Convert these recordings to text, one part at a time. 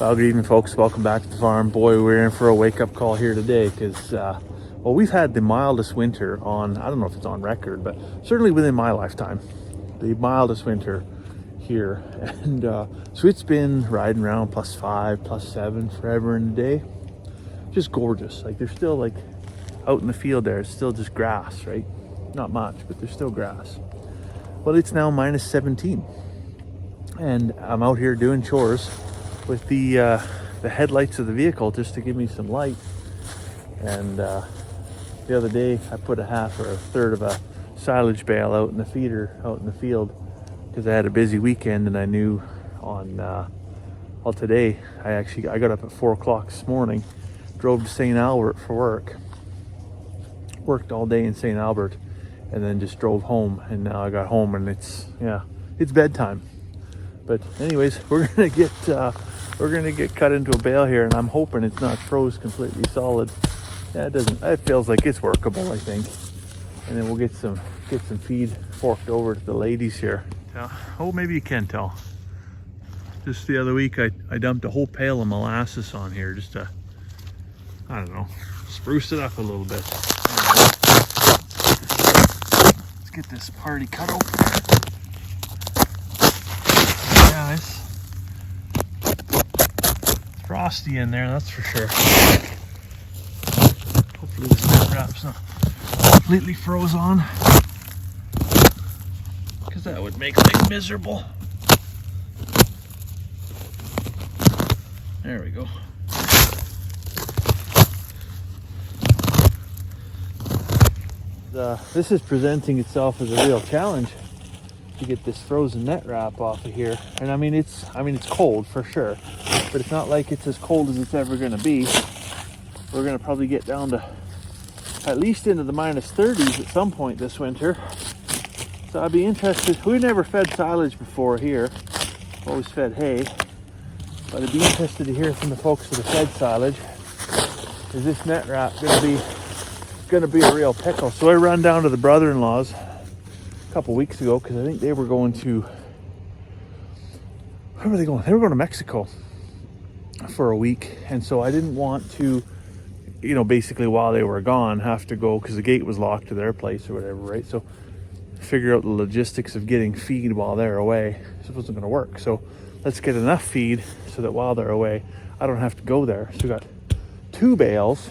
Well, good evening, folks. Welcome back to the farm. Boy, we're in for a wake-up call here today because, well, we've had the mildest winter on, I don't know if it's on record, but certainly within my lifetime, the mildest winter here. And so it's been riding around +5, +7 forever in a day. Just gorgeous. Like, there's still, like, out in the field there, it's still just grass, right? Not much, but there's still grass. Well, it's now -17. And I'm out here doing chores with the headlights of the vehicle just to give me some light. And the other day I put a half or a third of a silage bale out in the feeder out in the field because I had a busy weekend, and I knew on well, today I got up at 4 o'clock this morning, drove to St. Albert for worked all day in St. Albert, and then just drove home. And now I got home and it's bedtime. But anyways, we're gonna get cut into a bale here, and I'm hoping it's not froze completely solid. Yeah, it doesn't. It feels like it's workable, I think. And then we'll get some feed forked over to the ladies here. Oh, maybe you can tell. Just the other week, I dumped a whole pail of molasses on here just to, I don't know, spruce it up a little bit. Let's get this party cut open. Yeah, it's frosty in there, that's for sure. Hopefully this nut wrap's not completely froze on, because that would make things miserable. There we go. This is presenting itself as a real challenge to get this frozen net wrap off of here. And I mean it's cold for sure, but it's not like it's as cold as it's ever going to be. We're going to probably get down to at least into the -30s at some point this winter. So I'd be interested. We've never fed silage before here, always fed hay, but I'd be interested to hear from the folks that have fed silage. Is this net wrap going to be a real pickle? So I ran down to the brother-in-law's a couple weeks ago because I think they were going to, where were they going? They were going to Mexico for a week, and so I didn't want to, basically while they were gone, have to go because the gate was locked to their place or whatever, right? So figure out the logistics of getting feed while they're away. It wasn't going to work. So let's get enough feed so that while they're away, I don't have to go there. So we got 2 bales.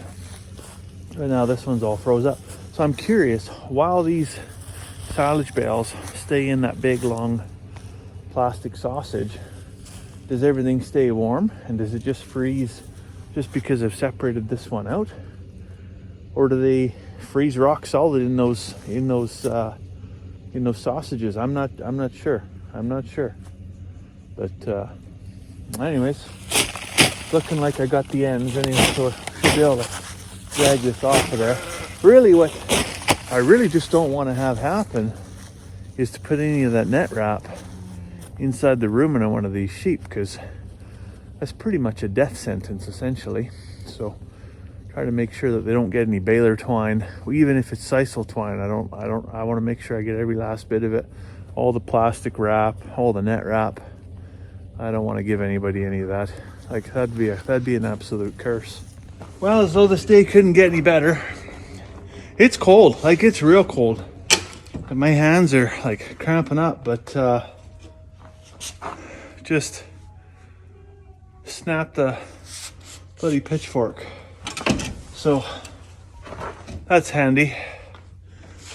Right now this one's all froze up. So I'm curious, while these silage bales stay in that big long plastic sausage, does everything stay warm, and does it just freeze just because I've separated this one out, or do they freeze rock solid in those sausages? I'm not sure. But anyways, looking like I got the ends anyway, so I should be able to drag this off of there. Really, what I really just don't want to have happen is to put any of that net wrap inside the rumen of one of these sheep, because that's pretty much a death sentence essentially. So try to make sure that they don't get any baler twine, even if it's sisal twine. I want to make sure I get every last bit of it, all the plastic wrap, all the net wrap. I don't want to give anybody any of that. Like, that'd be an absolute curse. Well, as though this day couldn't get any better. It's cold, like it's real cold. And my hands are like cramping up, but just snapped the bloody pitchfork. So that's handy.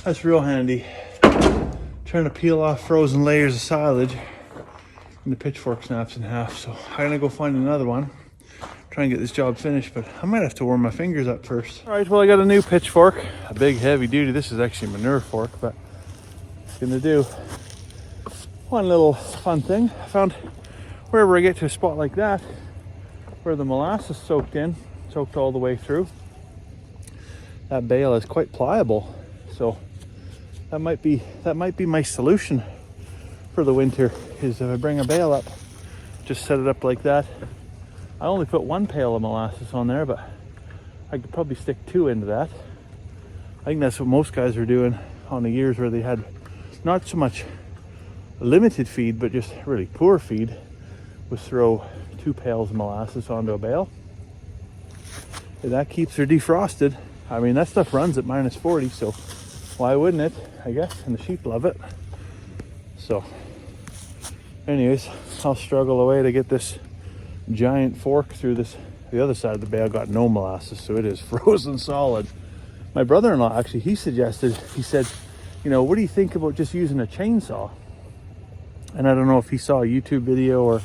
That's real handy. Trying to peel off frozen layers of silage, and the pitchfork snaps in half. So I'm gonna go find another one, try and get this job finished, but I might have to warm my fingers up first. All right, well, I got a new pitchfork, a big heavy duty. This is actually a manure fork, but it's gonna do one little fun thing. I found wherever I get to a spot like that where the molasses soaked all the way through, that bale is quite pliable. So that might be my solution for the winter, is if I bring a bale up, just set it up like that. I only put 1 pail of molasses on there, but I could probably stick 2 into that. I think that's what most guys are doing on the years where they had not so much limited feed, but just really poor feed. was throw 2 pails of molasses onto a bale. And that keeps her defrosted. I mean, that stuff runs at -40, so why wouldn't it, I guess? And the sheep love it. So anyways, I'll struggle away to get this giant fork through this. The other side of the bale got no molasses, so it is frozen solid. My brother-in-law, actually, he said, you know, what do you think about just using a chainsaw? And I don't know if he saw a YouTube video or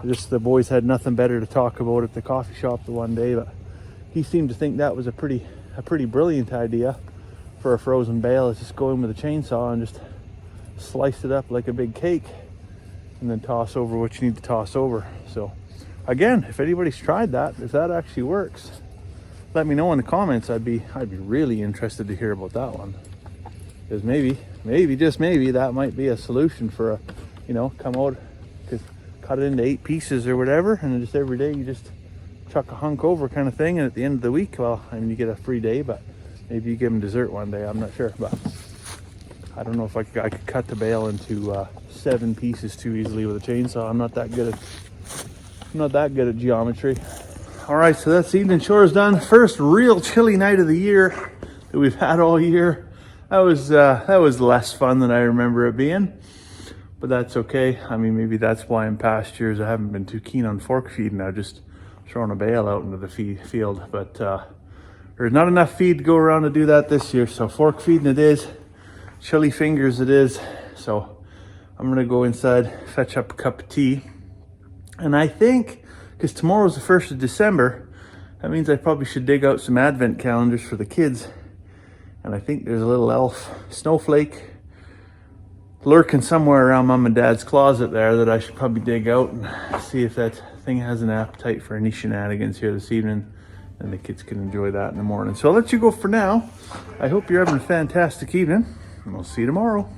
just the boys had nothing better to talk about at the coffee shop the one day, but he seemed to think that was a pretty brilliant idea for a frozen bale, is just go in with a chainsaw and just slice it up like a big cake and then toss over what you need to toss over. So again, if anybody's tried that, if that actually works, let me know in the comments. I'd be really interested to hear about that one, because maybe just maybe that might be a solution for a, you know, come out, cut it into 8 pieces or whatever, and then just every day you just chuck a hunk over kind of thing, and at the end of the week, well, I mean, you get a free day, but maybe you give them dessert one day, I'm not sure. But I don't know if I could cut the bale into 7 pieces too easily with a chainsaw. I'm not that good at geometry. All right, so that's evening chores done. First real chilly night of the year that we've had all year. That was less fun than I remember it being, but that's okay. I mean, maybe that's why in past years I haven't been too keen on fork feeding. I just throwing a bale out into the field, but there's not enough feed to go around to do that this year, so fork feeding it is. Chilly fingers it is. So I'm gonna go inside, fetch up a cup of tea, and I think, because tomorrow's the 1st of December, that means I probably should dig out some advent calendars for the kids. And I think there's a little elf snowflake lurking somewhere around Mom and Dad's closet there that I should probably dig out and see if that thing has an appetite for any shenanigans here this evening, and the kids can enjoy that in the morning. So I'll let you go for now. I hope you're having a fantastic evening, and we'll see you tomorrow.